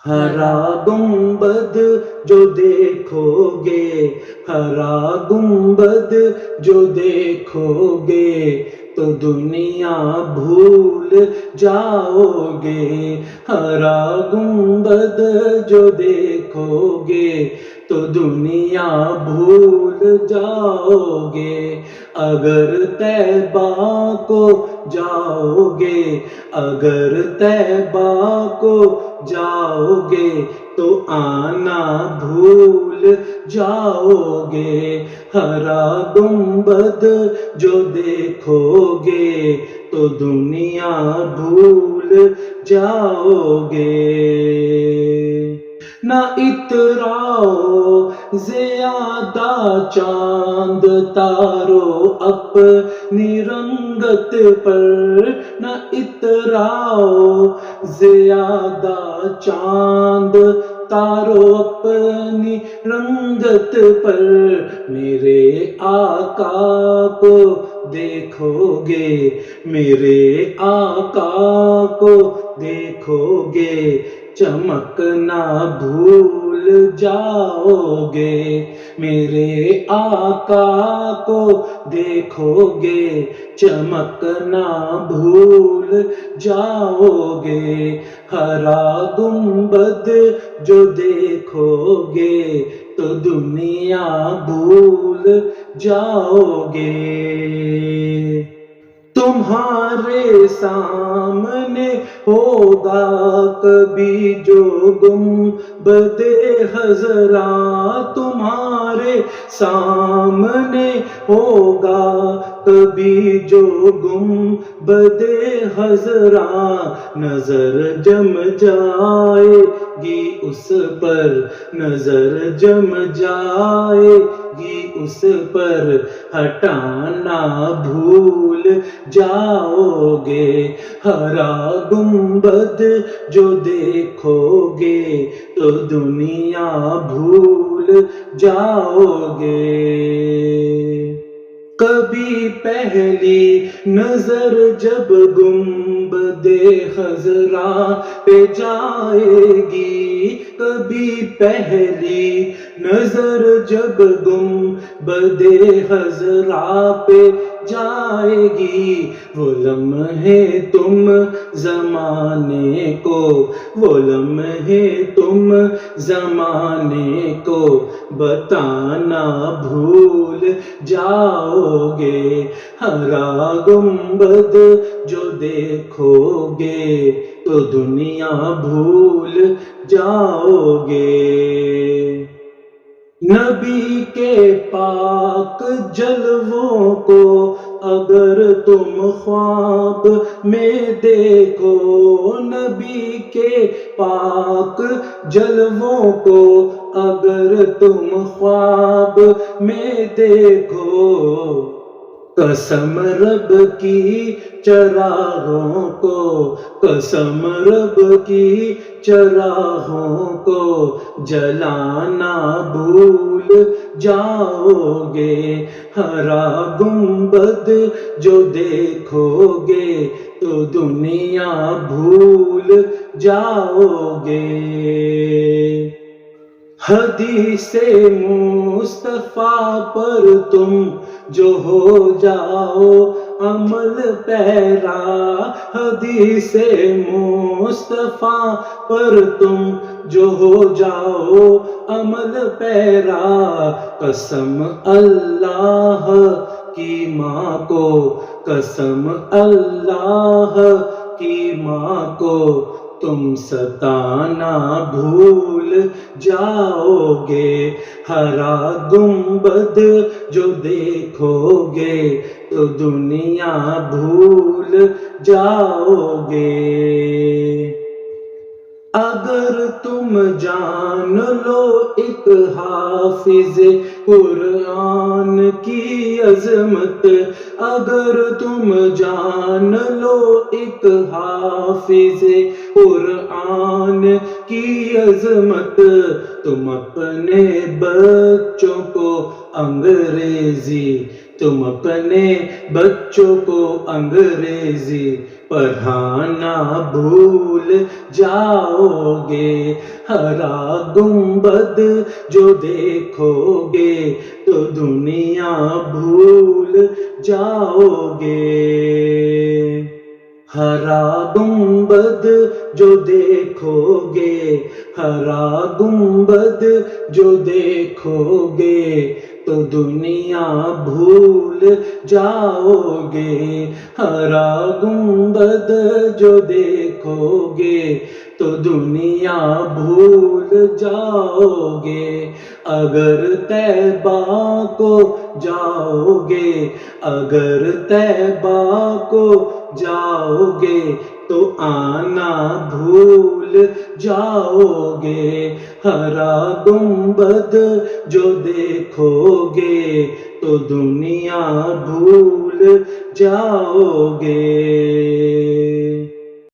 ہرا گنبد جو دیکھو گے، ہرا گنبد جو دیکھو گے تو دنیا بھول جاؤ گے۔ ہرا گنبد جو دیکھو گے تو دنیا بھول جاؤ گے۔ اگر طیبہ کو جاؤ گے، اگر طیبہ کو جاؤ گے تو آنا بھول جاؤ گے۔ ہرا گنبد جو دیکھو گے تو دنیا بھول جاؤ گے۔ نہ اتراؤ زیادہ چاند تارو اپنی رنگت پر، نہ اتراؤ زیادہ چاند تارو اپنی رنگت پر۔ میرے آقا کو دیکھو گے، میرے آقا کو دیکھو گے، چمکنا بھول جاؤ گے۔ میرے آقا کو دیکھو گے، چمکنا بھول جاؤ گے۔ ہرا گنبد جو دیکھو گے تو دنیا بھول جاؤ گے۔ تمہارے سامنے ہوگا کبھی جو گنبد خضرا، تمہارے سامنے ہوگا کبھی جو گنبد خضرا، نظر جم جائے گی اس پر، نظر جم جائے گی اس پر، ہٹانا بھول جاؤ گے۔ ہرا گنبد جو دیکھو گے تو دنیا بھول جاؤ گے۔ کبھی پہلی نظر جب گنبد خضرا پہ جائے گی، کبھی پہلی نظر جب گنبد خضرا پہ جائے گی، وہ لمحے تم زمانے کو، وہ لمحے تم زمانے کو بتانا بھول جاؤ گے۔ ہرا گنبد جو دیکھو گے تو دنیا بھول جاؤ گے۔ نبی کے پاک جلووں کو اگر تم خواب میں دیکھو، نبی کے پاک جلووں کو اگر تم خواب میں دیکھو، قسم رب کی چراغوں کو، قسم رب کی چراغوں کو جلانا بھول جاؤ گے۔ ہرا گنبد جو دیکھو گے تو دنیا بھول جاؤ گے۔ حدیث مصطفیٰ پر تم جو ہو جاؤ عمل پیرا، حدیث مصطفیٰ پر تم جو ہو جاؤ عمل پیرا، قسم اللہ کی ماں کو، قسم اللہ کی ماں کو تم ستانا بھول جاؤ گے۔ ہرا گنبد جو دیکھو گے تو دنیا بھول جاؤ گے۔ اگر تم جان لو ایک حافظ قرآن کی عظمت، اگر تم جان لو ایک حافظ قرآن کی عظمت، تم اپنے بچوں کو انگریزی، تم اپنے بچوں کو انگریزی پڑھانا بھول جاؤ گے، ہرا گنبد جو دیکھو گے تو دنیا بھول جاؤ گے، ہرا گنبد جو دیکھو گے، ہرا گنبد جو دیکھو گے تو دنیا بھول جاؤ گے، ہرا گنبد جو دیکھو گے تو دنیا بھول جاؤ گے، اگر طیبہ کو جاؤ گے، اگر طیبہ کو جاؤ گے تو آنا بھول جاؤ گے، ہرا گنبد جو دیکھو گے تو دنیا بھول جاؤ گے۔